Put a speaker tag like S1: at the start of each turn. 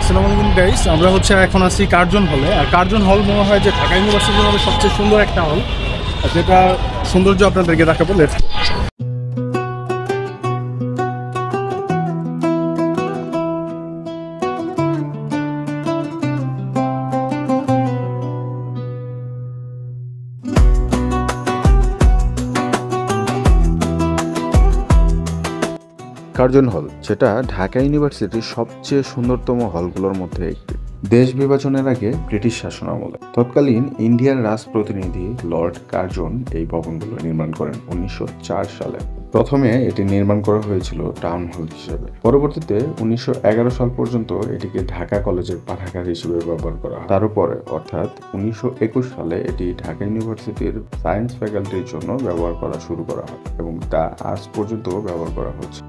S1: আসসালামু আলাইকুম গাইস, আমরা এখন আছি কার্জন হলে। আর কার্জন হল মনে হয় যে ঢাকা ইউনিভার্সিটির মধ্যে সবচেয়ে সুন্দর একটা হল, আর যেটা সৌন্দর্য আপনাদেরকে দেখাবো। লেটস
S2: কার্জন হল, যেটা ঢাকা ইউনিভার্সিটির সবচেয়ে সুন্দরতম হলগুলোর মধ্যে একটি। দেশ বিভাজনের আগে ব্রিটিশ শাসনামলে তৎকালীন ইন্ডিয়ার রাজপ্রতিনিধি লর্ড কার্জন এই ভবনগুলো নির্মাণ করেন 1904 সালে। প্রথমে এটি নির্মাণ করা হয়েছিল টাউন হল হিসেবে। পরবর্তীতে 1911 সাল পর্যন্ত এটিকে ঢাকা কলেজের পাঠাগার হিসেবে ব্যবহার করা হয়। তার উপরে অর্থাৎ 1921 সালে এটি ঢাকা ইউনিভার্সিটির সায়েন্স ফ্যাকাল্টির জন্য ব্যবহার করা শুরু করা হয় এবং তা আজ পর্যন্ত ব্যবহার করা হচ্ছে।